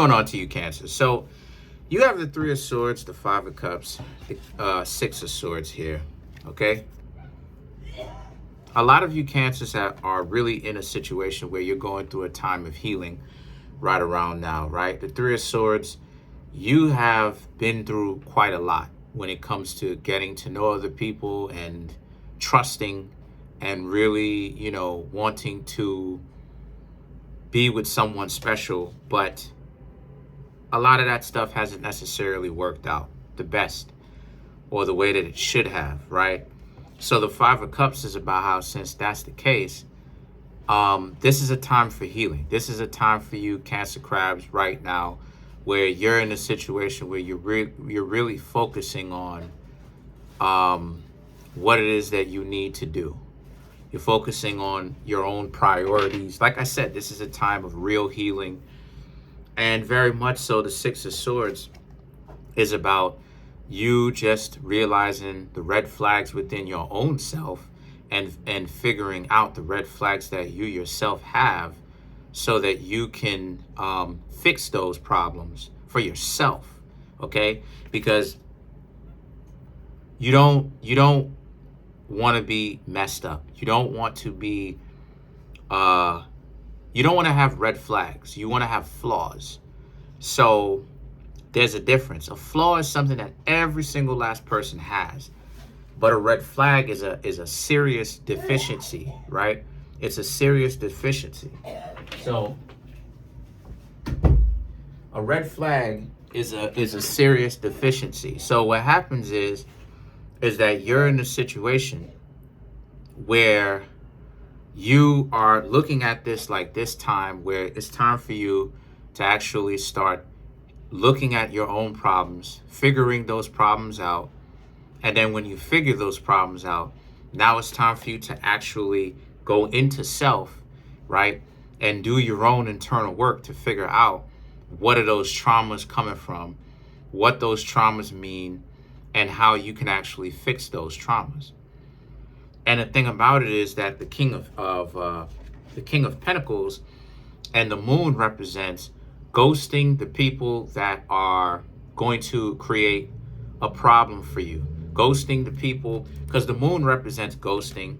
Going on to you, Cancer. So you have the Three of Swords, the Five of Cups, the Six of Swords here. Okay. A lot of you Cancers are really in a situation where you're going through a time of healing right around now, right? The Three of Swords, you have been through quite a lot when it comes to getting to know other people and trusting and really, wanting to be with someone special. But a lot of that stuff hasn't necessarily worked out the best or the way that it should have, right? So the Five of Cups is about how, since that's the case, this is a time for healing. This is a time for you Cancer crabs right now where you're in a situation where you're really focusing on what it is that you need to do. You're focusing on your own priorities. Like I said, this is a time of real healing. And very much so, the Six of Swords is about you just realizing the red flags within your own self and figuring out the red flags that you yourself have so that you can fix those problems for yourself, okay? Because you don't want to be messed up. You don't want to be you don't want to have red flags. You want to have flaws. So there's a difference. A flaw is something that every single last person has. But a red flag is a serious deficiency, right? It's a serious deficiency. So a red flag is a serious deficiency. So what happens is that you're in a situation where you are looking at this like this time where it's time for you to actually start looking at your own problems, figuring those problems out. And then when you figure those problems out, now it's time for you to actually go into self, right? And do your own internal work to figure out what are those traumas coming from, what those traumas mean, and how you can actually fix those traumas. And the thing about it is that the King of Pentacles and the Moon represents ghosting the people that are going to create a problem for you. Ghosting the people, because the Moon represents ghosting,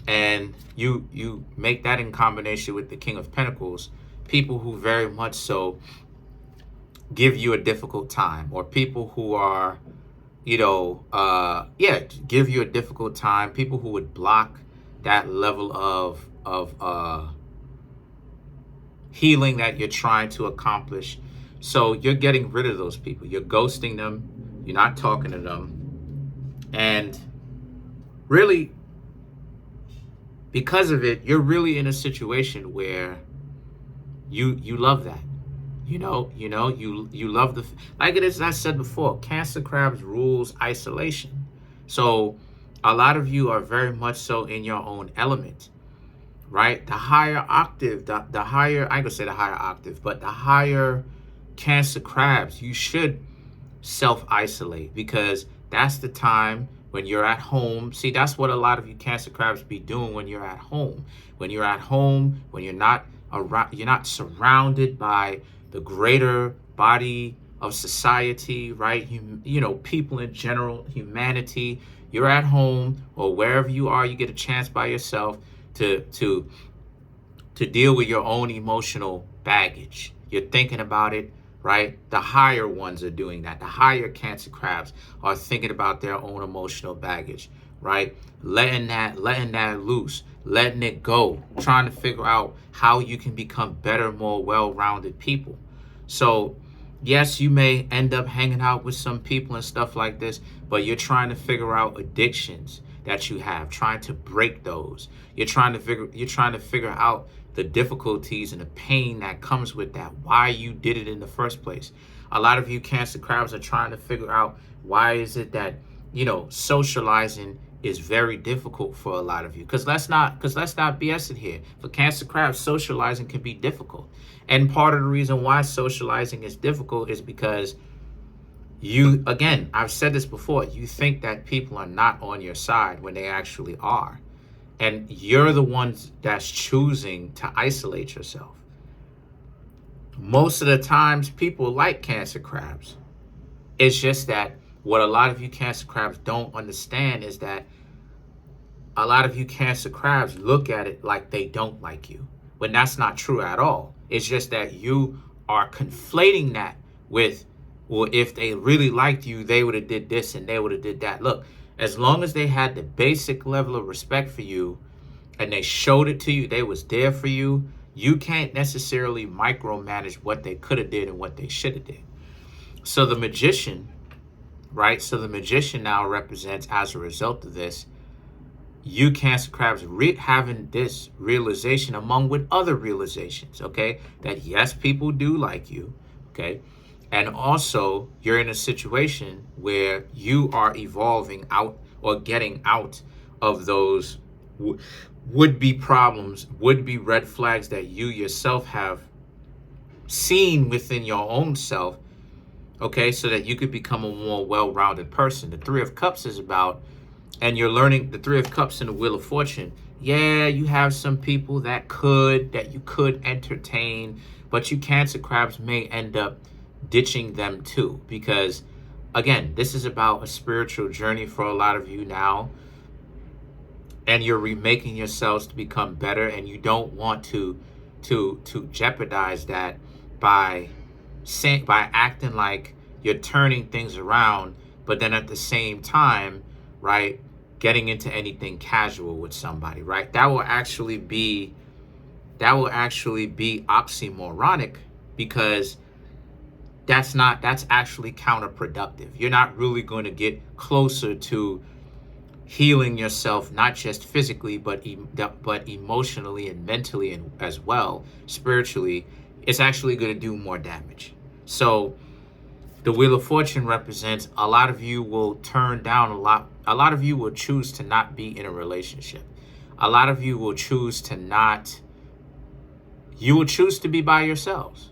and you make that in combination with the King of Pentacles, people who very much so give you a difficult time, or people who are give you a difficult time, people who would block that level of healing that you're trying to accomplish. So you're getting rid of those people. You're ghosting them. You're not talking to them. And really, because of it, you're really in a situation where you love that. You love like it is, I said before, Cancer crabs rules isolation. So a lot of you are very much so in your own element, right? The higher octave, the higher, I ain't gonna say the higher octave, but the higher Cancer crabs, you should self-isolate, because that's the time when you're at home. See, that's what a lot of you Cancer crabs be doing when you're at home. When you're at home, when you're not around, you're not surrounded by the greater body of society, right? People in general, humanity. You're at home or wherever you are, you get a chance by yourself to deal with your own emotional baggage. You're thinking about it, right? The higher ones are doing that. The higher Cancer crabs are thinking about their own emotional baggage, right? Letting that loose, letting it go, trying to figure out how you can become better, more well-rounded people. So yes, you may end up hanging out with some people and stuff like this, but you're trying to figure out addictions that you have, trying to break those. You're trying to figure out the difficulties and the pain that comes with that, why you did it in the first place. A lot of you Cancer crabs are trying to figure out why is it that, socializing is very difficult for a lot of you. Because let's not BS it here. For Cancer crabs, socializing can be difficult. And part of the reason why socializing is difficult is because you, again, I've said this before, you think that people are not on your side when they actually are. And you're the ones that's choosing to isolate yourself. Most of the times people like Cancer crabs. It's just that what a lot of you Cancer crabs don't understand is that a lot of you Cancer crabs look at it like they don't like you, when that's not true at all. It's just that you are conflating that with, well, if they really liked you, they would have did this and they would have did that. Look, as long as they had the basic level of respect for you and they showed it to you, they was there for you, you can't necessarily micromanage what they could have did and what they should have did. So the magician, right? So the magician now represents, as a result of this, you Cancer crabs having this realization among with other realizations, okay? That yes, people do like you, okay? And also you're in a situation where you are evolving out or getting out of those would-be problems, would-be red flags that you yourself have seen within your own self, okay? So that you could become a more well-rounded person. The Three of Cups is about, and you're learning the Three of Cups in the Wheel of Fortune. Yeah, you have some people that you could entertain, but you Cancer crabs may end up ditching them too, because again, this is about a spiritual journey for a lot of you now, and you're remaking yourselves to become better, and you don't want to jeopardize that by acting like you're turning things around, but then at the same time, right, getting into anything casual with somebody, right? That will actually be oxymoronic, because that's actually counterproductive. You're not really going to get closer to healing yourself, not just physically, but emotionally and mentally, and as well spiritually. It's actually going to do more damage. So the Wheel of Fortune represents a lot of you will turn down a lot of you will choose to not be in a relationship. A lot of you will choose to be by yourselves.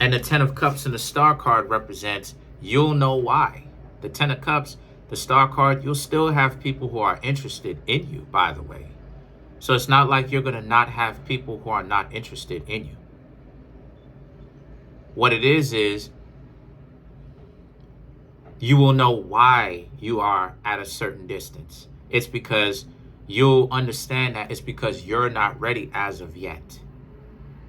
And the Ten of Cups and the Star card represents, you'll know why. The Ten of Cups, the Star card, you'll still have people who are interested in you, by the way. So it's not like you're going to not have people who are not interested in you. What it is you will know why you are at a certain distance. It's because you'll understand that it's because you're not ready as of yet.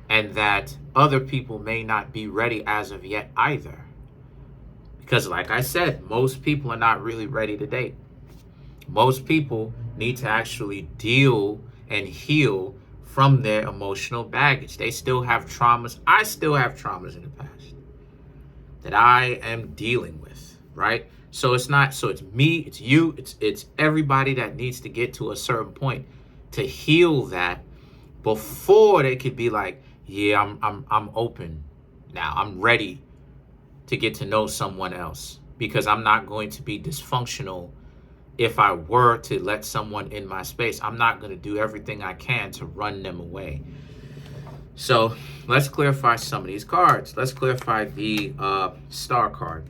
And that other people may not be ready as of yet either. Because like I said, most people are not really ready to date. Most people need to actually deal and heal from their emotional baggage. They still have traumas. I still have traumas in the past that I am dealing with, right? So it's me, it's you, it's everybody that needs to get to a certain point to heal that before they could be like, yeah, I'm open now. I'm ready to get to know someone else, because I'm not going to be dysfunctional. If I were to let someone in my space, I'm not going to do everything I can to run them away. So let's clarify some of these cards. Let's clarify the Star card.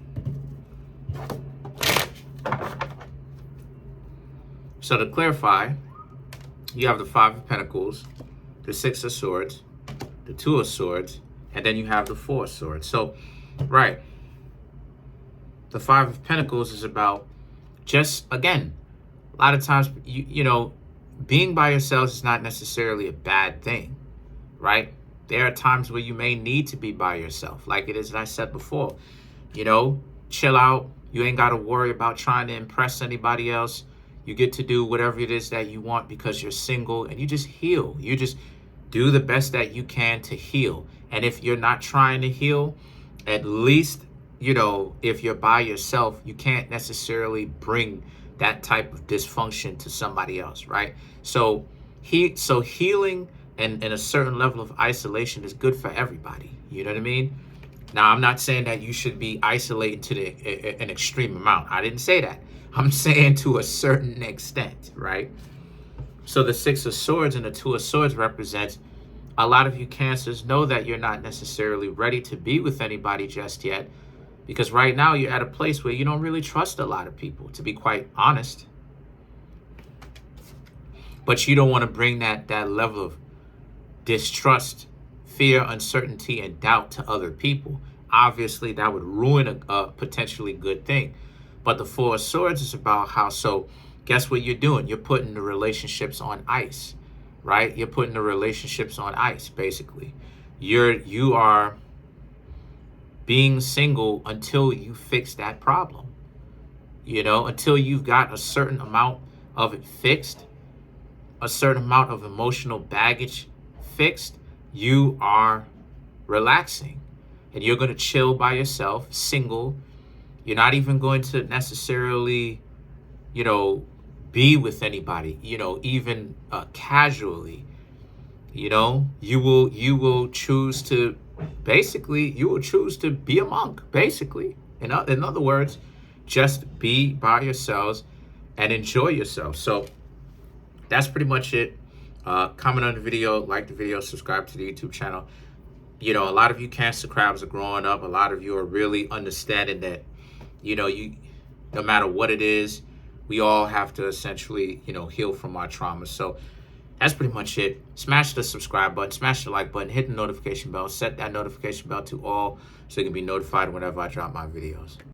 So to clarify, you have the Five of Pentacles, the Six of Swords, the Two of Swords, and then you have the Four of Swords. So, right, the Five of Pentacles is about just, again, a lot of times, you know, being by yourselves is not necessarily a bad thing, right? There are times where you may need to be by yourself, like it is, as I said before, you know, chill out. You ain't got to worry about trying to impress anybody else. You get to do whatever it is that you want because you're single, and you just heal. You just do the best that you can to heal. And if you're not trying to heal, at least, you know, if you're by yourself, you can't necessarily bring that type of dysfunction to somebody else, right? So healing and a certain level of isolation is good for everybody. You know what I mean? Now, I'm not saying that you should be isolated to an extreme amount. I didn't say that. I'm saying to a certain extent, right? So the Six of Swords and the Two of Swords represents a lot of you Cancers know that you're not necessarily ready to be with anybody just yet, because right now you're at a place where you don't really trust a lot of people, to be quite honest. But you don't want to bring that level of distrust fear, uncertainty, and doubt to other people. Obviously, that would ruin a potentially good thing. But the Four of Swords is about how, so guess what you're doing? You're putting the relationships on ice, right? You're putting the relationships on ice, basically. You are being single until you fix that problem. Until you've got a certain amount of it fixed, a certain amount of emotional baggage fixed, you are relaxing. And you're going to chill by yourself, single. You're not even going to necessarily, be with anybody, even casually. You will choose to, basically, you will choose to be a monk, basically. In other words, just be by yourselves and enjoy yourself. So that's pretty much it. Comment on the video, like the video, subscribe to the YouTube channel. A lot of you Cancer crabs are growing up. A lot of you are really understanding that, you, no matter what it is, we all have to essentially, heal from our traumas. So that's pretty much it. Smash the subscribe button, smash the like button, hit the notification bell, set that notification bell to all so you can be notified whenever I drop my videos.